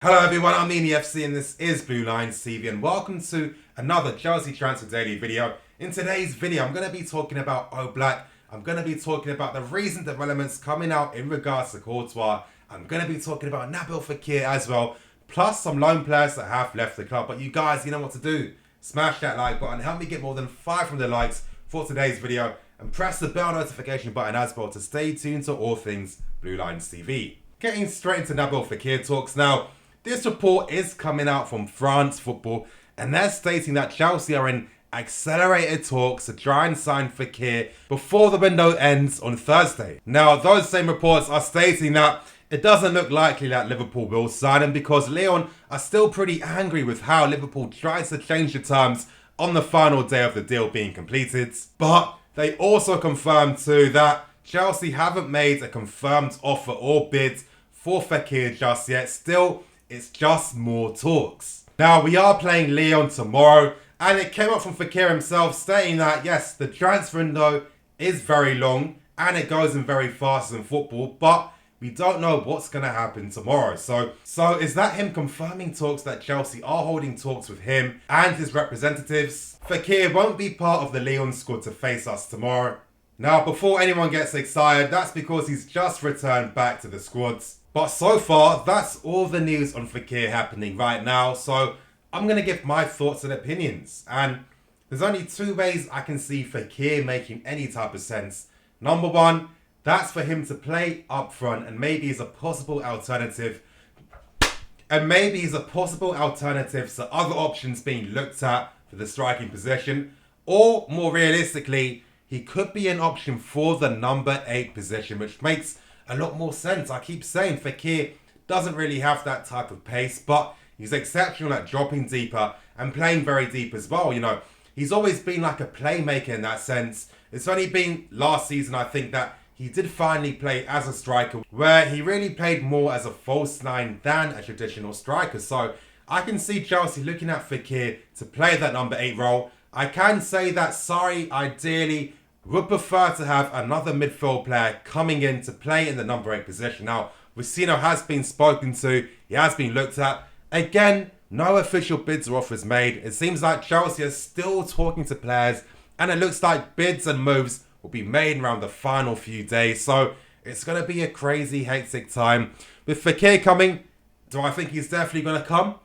Hello everyone, I'm Nini FC and this is Blue Lines TV and welcome to another Chelsea Transfer Daily video. In today's video, I'm going to be talking about Oblak. I'm going to be talking about the recent developments coming out in regards to Courtois. I'm going to be talking about Nabil Fekir as well, plus some loan players that have left the club. But you guys, you know what to do. Smash that like button, help me get more than 500 likes for today's video, and press the bell notification button as well to stay tuned to all things Blue Lines TV. Getting straight into Nabil Fekir talks now. This report is coming out from France Football and they're stating that Chelsea are in accelerated talks to try and sign Fekir before the window ends on Thursday. Now, those same reports are stating that it doesn't look likely that Liverpool will sign him because Lyon are still pretty angry with how Liverpool tries to change the terms on the final day of the deal being completed. But they also confirmed too that Chelsea haven't made a confirmed offer or bid for Fekir just yet. Still, it's just more talks. Now, we are playing Lyon tomorrow, and it came up from Fekir himself stating that, yes, the transfer window is very long, and it goes in very fast in football, but we don't know what's going to happen tomorrow. So is that him confirming talks that Chelsea are holding talks with him and his representatives? Fekir won't be part of the Lyon squad to face us tomorrow. Now, before anyone gets excited, that's because he's just returned back to the squads. But so far, that's all the news on Fekir happening right now. So I'm going to give my thoughts and opinions. And there's only two ways I can see Fekir making any type of sense. Number one, that's for him to play up front and maybe as a possible alternative. To other options being looked at for the striking position. Or more realistically, he could be an option for the number 8 position, which makes a lot more sense. I keep saying Fekir doesn't really have that type of pace, but he's exceptional at dropping deeper and playing very deep as well. You know, he's always been like a playmaker in that sense. It's only been last season, I think, that he did finally play as a striker, where he really played more as a false nine than a traditional striker. So I can see Chelsea looking at Fekir to play that number 8 role. I can say that Sarri ideally would prefer to have another midfield player coming in to play in the number 8 position. Now, Rosino has been spoken to, he has been looked at. Again, no official bids or offers made. It seems like Chelsea is still talking to players, and it looks like bids and moves will be made around the final few days. So it's going to be a crazy, hectic time. With Fekir coming, do I think he's definitely going to come?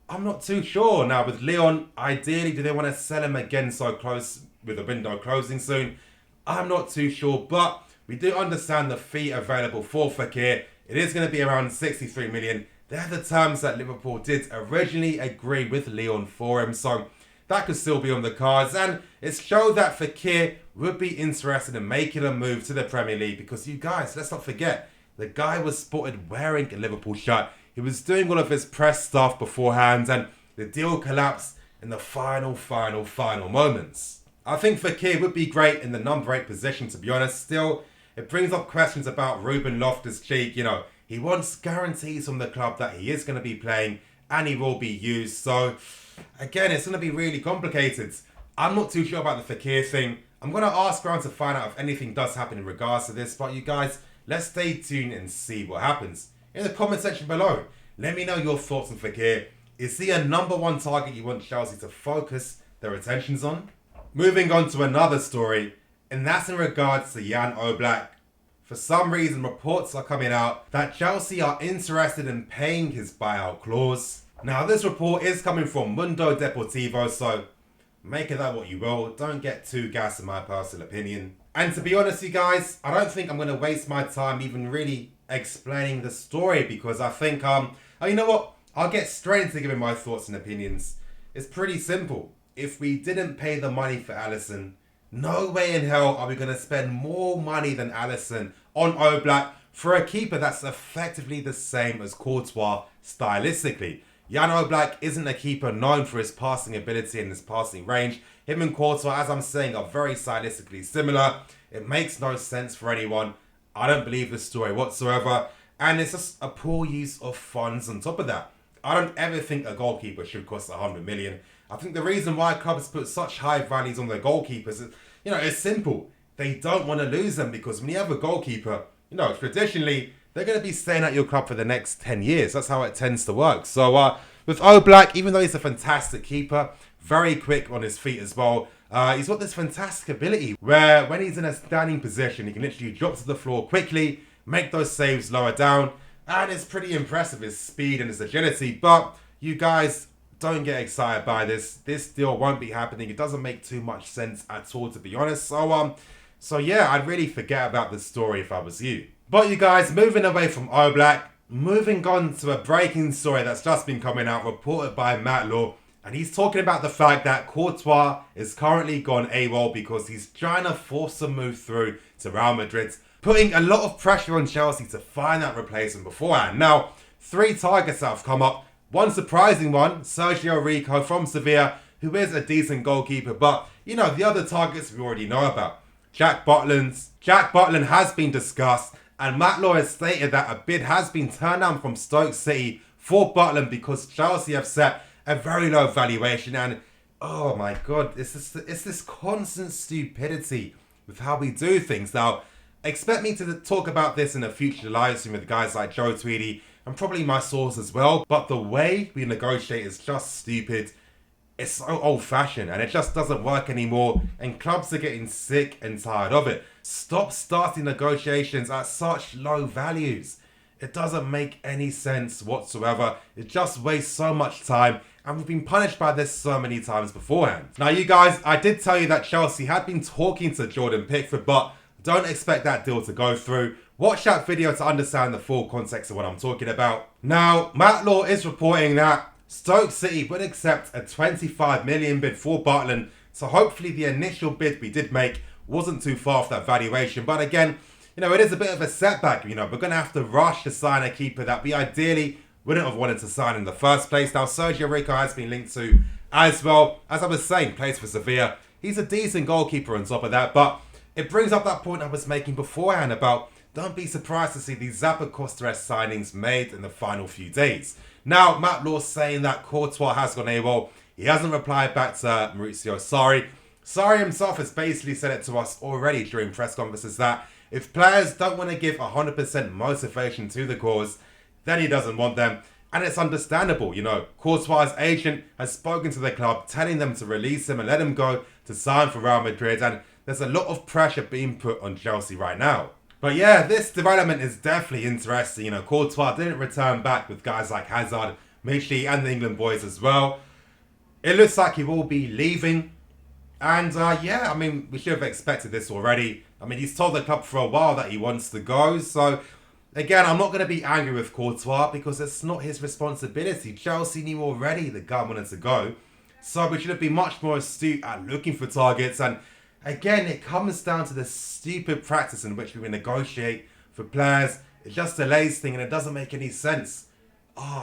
I'm not too sure. Now, with Lyon, ideally, do they want to sell him again so close with the window closing soon? I'm not too sure, but we do understand the fee available for Fekir. It is going to be around 63 million. They're the terms that Liverpool did originally agree with Lyon for him, so that could still be on the cards. And it's showed that Fekir would be interested in making a move to the Premier League because, you guys, let's not forget, the guy was spotted wearing a Liverpool shirt. He was doing all of his press stuff beforehand, and the deal collapsed in the final moments. I think Fekir would be great in the number 8 position, to be honest. Still, it brings up questions about Ruben Loftus-Cheek. You know, he wants guarantees from the club that he is going to be playing and he will be used. So, again, it's going to be really complicated. I'm not too sure about the Fekir thing. I'm going to ask around to find out if anything does happen in regards to this. But you guys, let's stay tuned and see what happens. In the comment section below, let me know your thoughts on Fekir. Is he a number 1 target you want Chelsea to focus their attentions on? Moving on to another story, and that's in regards to Jan Oblak. For some reason, reports are coming out that Chelsea are interested in paying his buyout clause. Now, this report is coming from Mundo Deportivo, so make of that what you will. Don't get too gassed in my personal opinion. And to be honest, you guys, I don't think I'm going to waste my time even really explaining the story because I think, you know what? I'll get straight into giving my thoughts and opinions. It's pretty simple. If we didn't pay the money for Alisson, no way in hell are we going to spend more money than Alisson on Oblak for a keeper that's effectively the same as Courtois stylistically. Jan Oblak isn't a keeper known for his passing ability and his passing range. Him and Courtois, as I'm saying, are very stylistically similar. It makes no sense for anyone. I don't believe this story whatsoever. And it's just a poor use of funds on top of that. I don't ever think a goalkeeper should cost 100 million. I think the reason why clubs put such high values on their goalkeepers is, it's simple. They don't want to lose them because when you have a goalkeeper, traditionally, they're going to be staying at your club for the next 10 years. That's how it tends to work. So with Oblak, even though he's a fantastic keeper, very quick on his feet as well, he's got this fantastic ability where when he's in a standing position, he can literally drop to the floor quickly, make those saves lower down, and it's pretty impressive, his speed and his agility. But you guys don't get excited by this. This deal won't be happening. It doesn't make too much sense at all, to be honest. So yeah, I'd really forget about this story if I was you. But you guys, moving away from Oblak, moving on to a breaking story that's just been coming out, reported by Matt Law. And he's talking about the fact that Courtois is currently gone AWOL because he's trying to force a move through to Real Madrid, putting a lot of pressure on Chelsea to find that replacement beforehand. Now, 3 targets that have come up. One surprising one, Sergio Rico from Sevilla, who is a decent goalkeeper. But, you know, the other targets we already know about. Jack Butland has been discussed, and Matt Law has stated that a bid has been turned down from Stoke City for Butland because Chelsea have set a very low valuation. And oh my god, it's this constant stupidity with how we do things. Now, expect me to talk about this in a future live stream with guys like Joe Tweedy and probably my source as well. But the way we negotiate is just stupid. It's so old-fashioned and it just doesn't work anymore, and clubs are getting sick and tired of it. Stop starting negotiations at such low values. It doesn't make any sense whatsoever. It just wastes so much time, and we've been punished by this so many times beforehand. Now you guys, I did tell you that Chelsea had been talking to Jordan Pickford, but don't expect that deal to go through. Watch that video to understand the full context of what I'm talking about. Now, Matt Law is reporting that Stoke City would accept a 25 million bid for Butland, so hopefully the initial bid we did make wasn't too far off that valuation. But again, you know, it is a bit of a setback. You know, we're going to have to rush to sign a keeper that we ideally wouldn't have wanted to sign in the first place. Now, Sergio Rico has been linked to as well. As I was saying, plays for Sevilla. He's a decent goalkeeper on top of that, but it brings up that point I was making beforehand about don't be surprised to see these Zappacosta signings made in the final few days. Now, Matt Law's saying that Courtois has gone AWOL. He hasn't replied back to Maurizio Sarri. Sarri himself has basically said it to us already during press conferences that if players don't want to give 100% motivation to the cause, then he doesn't want them. And it's understandable, you know. Courtois' agent has spoken to the club, telling them to release him and let him go to sign for Real Madrid. And there's a lot of pressure being put on Chelsea right now. But yeah, this development is definitely interesting. You know, Courtois didn't return back with guys like Hazard, Michi, and the England boys as well. It looks like he will be leaving. And yeah, I mean, we should have expected this already. I mean, he's told the club for a while that he wants to go. So, again, I'm not going to be angry with Courtois because it's not his responsibility. Chelsea knew already the guy wanted to go. So we should have been much more astute at looking for targets. And again, it comes down to this stupid practice in which we negotiate for players. It just delays things and it doesn't make any sense.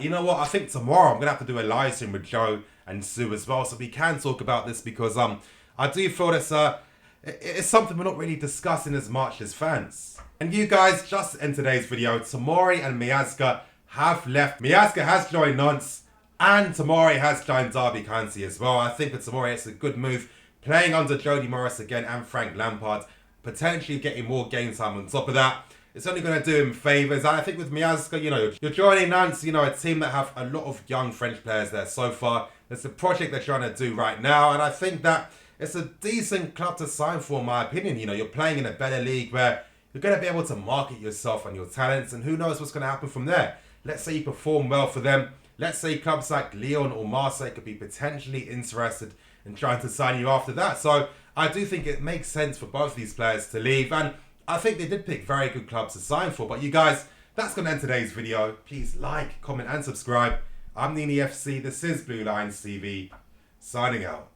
You know what? I think tomorrow I'm going to have to do a live stream with Joe and Sue as well, so we can talk about this because I do feel it's something we're not really discussing as much as fans. And you guys, just in today's video, Tomori and Miazga have left. Miazga has joined Nantes and Tomori has joined Derby County as well. I think for Tomori it's a good move, playing under Jody Morris again and Frank Lampard, potentially getting more game time on top of that. It's only going to do him favours. And I think with Miazga, you know, you're joining Nantes, you know, a team that have a lot of young French players there so far. It's a project they're trying to do right now. And I think that it's a decent club to sign for, in my opinion. You know, you're playing in a better league where you're going to be able to market yourself and your talents. And who knows what's going to happen from there. Let's say you perform well for them. Let's say clubs like Lyon or Marseille could be potentially interested in trying to sign you after that. So I do think it makes sense for both these players to leave. And I think they did pick very good clubs to sign for. But you guys, that's going to end today's video. Please like, comment and subscribe. I'm Nini FC. This is Blue Lines TV. Signing out.